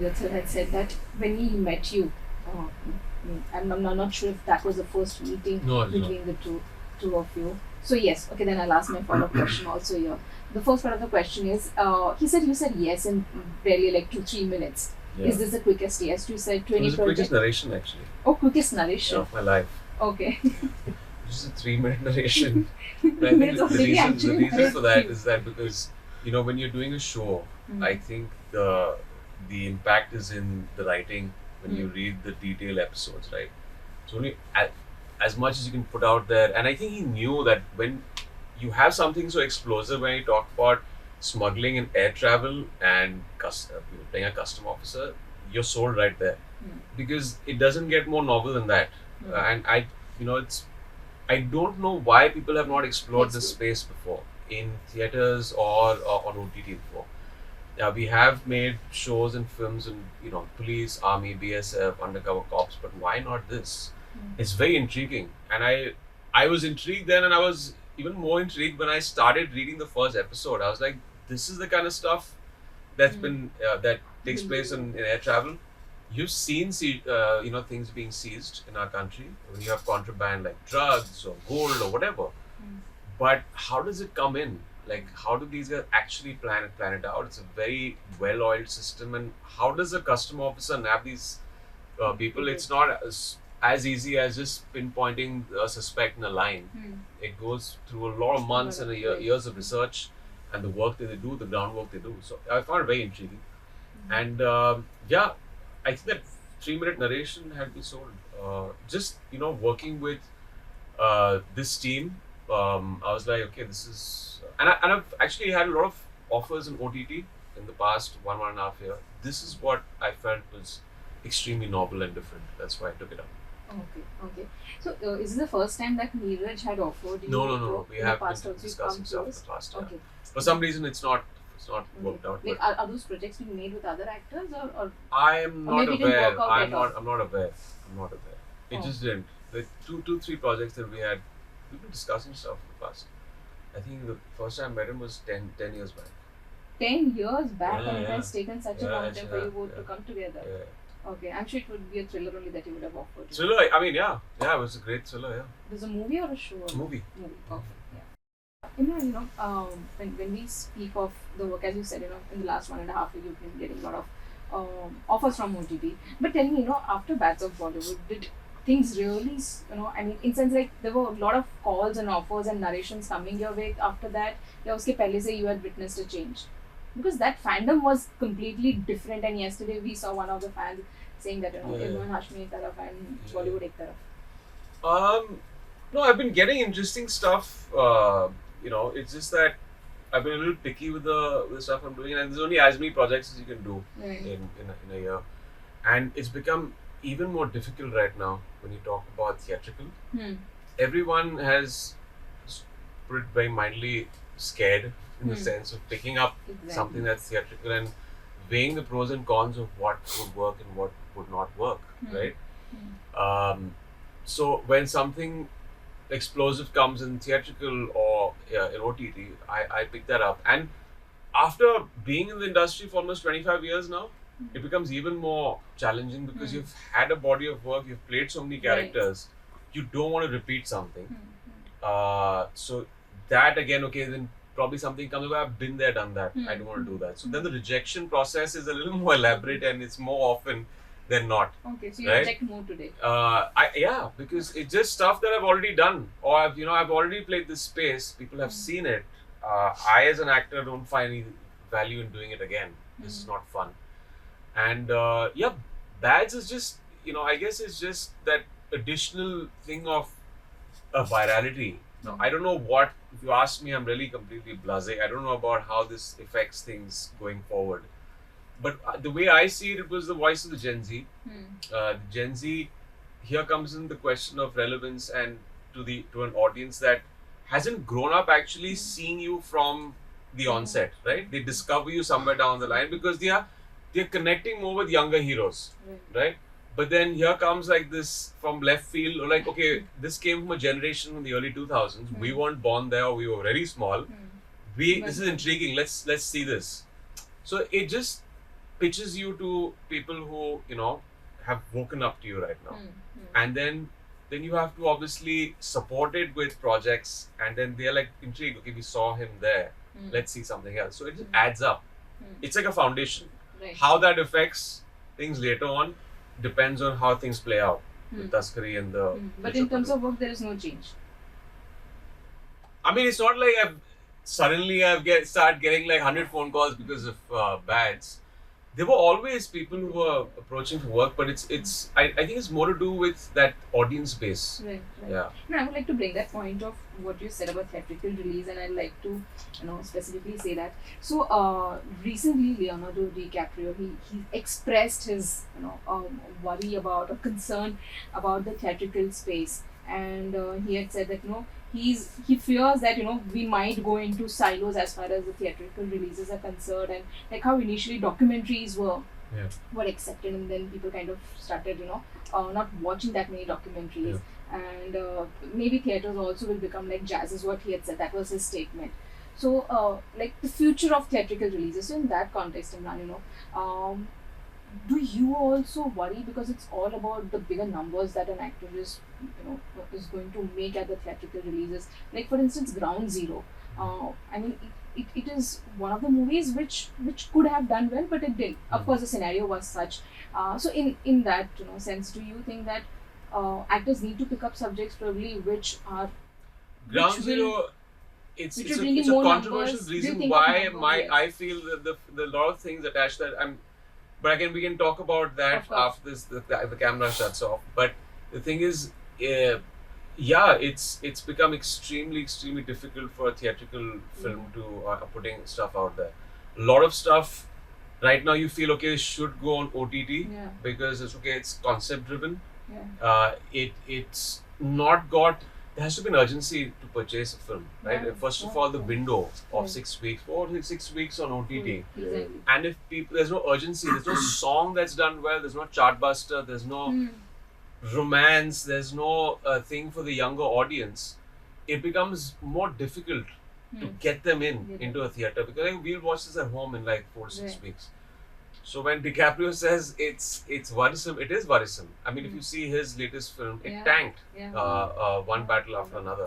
Rachel had said that when he met you, uh, I'm not sure if that was the first meeting No, no. between the two of you. So yes, okay, then I'll ask my follow-up question also here. The first part of the question is, he said you said yes in barely like 2-3 minutes. Yeah. Is this the quickest yes? You said It 20 was the quickest narration actually Oh, quickest narration. of my life. Okay. Just a 3-minute narration. I think Minutes the of really reason actually for that narrative. is that because when you're doing a show, I think the impact is in the writing when you read the detailed episodes, right? So only as much as you can put out there, and I think he knew that when you have something so explosive, when you talk about smuggling and air travel and playing a custom officer, you're sold right there because it doesn't get more novel than that. And it's I don't know why people have not explored this space before in theaters or on OTT before. Yeah, we have made shows and films and police, army, BSF, undercover cops, but why not this? It's very intriguing, and I was intrigued then, and I was even more intrigued when I started reading the first episode. I was like, this is the kind of stuff that's been that takes place in air travel. You've seen things being seized in our country when you have contraband like drugs or gold or whatever. But how does it come in? Like, how do these guys actually plan it out? It's a very well-oiled system, and how does a custom officer nab these people? It's not as easy as just pinpointing a suspect in a line. It goes through a lot of months and years of research and the work that they do, the groundwork they do. So I found it very intriguing. And yeah, I think that 3-minute narration had me sold. Just working with this team, I was like, okay, this is, and I've actually had a lot of offers in OTT in the past one and a half year. This is what I felt was extremely novel and different. That's why I took it up. Okay. So, is this the first time that Neeraj had offered you? No. We have been discussing stuff in the past. Yeah. For some reason, it's not worked out. Like, are those projects being made with other actors or I am not maybe it didn't aware. work out I'm at all? not aware. It just didn't. The 3 projects that we had, we've been discussing stuff in the past. I think the first time I met him was 10 years back. 10 years back, and it Yeah. has taken such a long time for you both to Yeah. come together. Yeah. Okay, I'm sure it would be a thriller only that you would have offered. Thriller, I mean, yeah, it was a great thriller, yeah. It was a movie or a show? Movie. Perfect, yeah. When we speak of the work, as you said, in the last 1.5 years, you've been getting a lot of offers from OTT. But tell me, after Bats of Bollywood, did things really, in sense like there were a lot of calls and offers and narrations coming your way after that? या उसके पहले से you had witnessed a change? Because that fandom was completely different, and yesterday we saw one of the fans saying that Emraan Hashmi एक तरफ and Bollywood एक तरफ. No, I've been getting interesting stuff. It's just that I've been a little picky with the stuff I'm doing, and there's only as many projects as you can do in a year, and it's become even more difficult right now when you talk about theatrical. Everyone has put it very mildly scared in the sense of picking up something that's theatrical and weighing the pros and cons of what would work and what would not work, right? So when something explosive comes in theatrical or in OTT, I pick that up. And after being in the industry for almost 25 years now, it becomes even more challenging because you've had a body of work, you've played so many characters, you don't want to repeat something. So that again, okay, then probably something comes up, I've been there, done that, I don't want to do that. So then the rejection process is a little more elaborate and it's more often than not. Okay, so you reject more today. Because it's just stuff that I've already done, or I've already played this space. People have seen it. I, as an actor, don't find any value in doing it again. This is not fun. And Bads is just I guess it's just that additional thing of virality. Now, I don't know what. If you ask me, I'm really completely blasé. I don't know about how this affects things going forward. But the way I see it, it was the voice of the Gen Z. Gen Z, here comes in the question of relevance and to an audience that hasn't grown up actually seeing you from the onset, right? They discover you somewhere down the line because they're connecting more with younger heroes, right? But then here comes like this from left field, or like, okay, this came from a generation from the early 2000s. We weren't born there, or we were very small. This is intriguing. Let's see this. So it just pitches you to people who, have woken up to you right now. And then you have to obviously support it with projects, and then they're like intrigued. Okay, we saw him there. Let's see something else. So it just adds up. It's like a foundation. Right. How that affects things later on depends on how things play out with Taskari and the. But in terms of work, there is no change. I mean, it's not like I've start getting like 100 phone calls because of bads. There were always people who were approaching for work, but I think it's more to do with that audience base. Right. Yeah. No, I would like to bring that point of what you said about theatrical release, and I'd like to, specifically say that. So, recently Leonardo DiCaprio, he expressed his, worry about or concern about the theatrical space, and he had said that, he fears that we might go into silos as far as the theatrical releases are concerned, and like how initially documentaries were accepted, and then people kind of started not watching that many documentaries, and maybe theaters also will become like jazz, is what he had said. That was his statement. So like the future of theatrical releases. So in that context, Emraan, do you also worry, because it's all about the bigger numbers that an actor is going to make at the theatrical releases? Like for instance, Ground Zero. I mean, it is one of the movies which could have done well, but it didn't. Of course, the scenario was such. So in that sense, do you think that actors need to pick up subjects probably which are Ground Zero? It's a controversial reason why I feel that the lot of things attached that But again, we can talk about that after the camera shuts off. But the thing is, it's become extremely difficult for a theatrical film to putting stuff out there. A lot of stuff right now you feel okay should go on OTT because it's concept driven. It's not got. There has to be an urgency to purchase a film, right? First of all, the window of 6 weeks, 4 to 6 weeks on OTT. Exactly. And if there's no urgency, there's no song that's done well, there's no chartbuster, there's no romance, there's no thing for the younger audience, it becomes more difficult to get them into a theater, because we'll watch this at home in like 4 to 6 weeks. So when DiCaprio says it's worrisome, it is worrisome. I mean, if you see his latest film, it tanked one battle after another.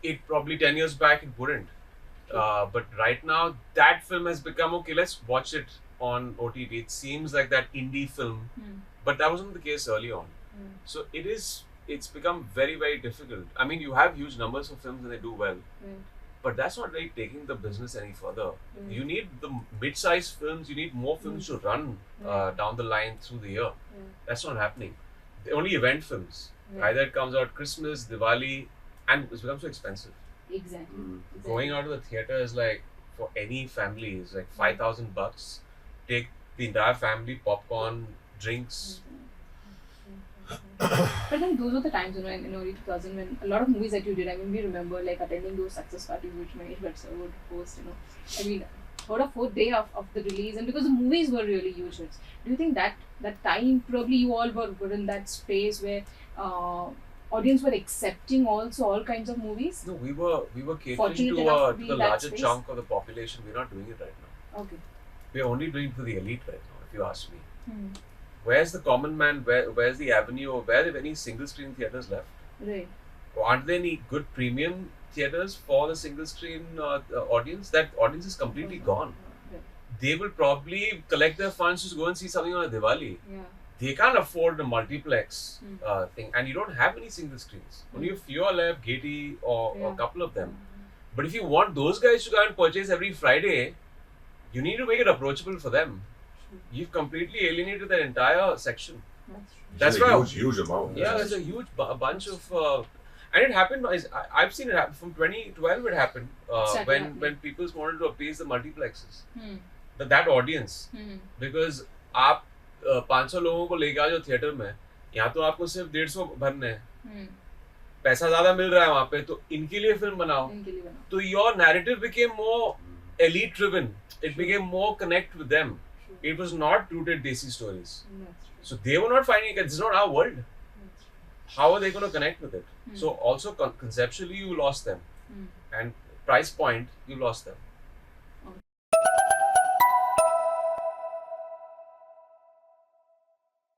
It probably 10 years back it wouldn't. But right now that film has become okay. Let's watch it on OTT. It seems like that indie film, but that wasn't the case early on. So it's become very difficult. I mean, you have huge numbers of films and they do well. But that's not really taking the business any further. You need the mid-sized films, you need more films to run down the line through the year. That's not happening. The only event films. Either it comes out Christmas, Diwali, and it's become so expensive. Exactly. Going out of the theater is like, for any family, is like $5,000. Take the entire family, popcorn, drinks. But then those were the times, in early 2000 when a lot of movies that you did, I mean, we remember like attending those success parties which Mahesh Bhatt would host, I mean, about a fourth day of the release, and because the movies were really huge hits. Do you think that time probably you all were in that space where audience were accepting also all kinds of movies? No, we were catering to the larger chunk of the population. We're not doing it right now. Okay. We're only doing it for the elite right now, if you ask me. Where's the common man? Where's the avenue? Or where are any single screen theaters left? Right. Aren't there any good premium theaters for the single screen audience? That audience is completely gone. They will probably collect their funds to go and see something on a Diwali. They can't afford a multiplex thing, and you don't have any single screens. Only a few are left, Gaiety or a couple of them. But if you want those guys to go and purchase every Friday, you need to make it approachable for them. You've completely alienated that entire section. That's why huge amount. Yeah, there's a huge bunch of, and it happened. I've seen it happen from 2012. It happened when people wanted to appease the multiplexes, that audience, because आप 500 लोगों को ले गया जो theatre में, यहाँ तो आपको सिर्फ 150 भरने हैं, पैसा ज़्यादा मिल रहा है वहाँ पे, तो इनके लिए फिल्म बनाओ, तो your narrative became more elite driven. It became more connect with them. It was not rooted Desi stories. So they were not finding it. This is not our world. How are they going to connect with it? So also conceptually you lost them, and price point you lost them.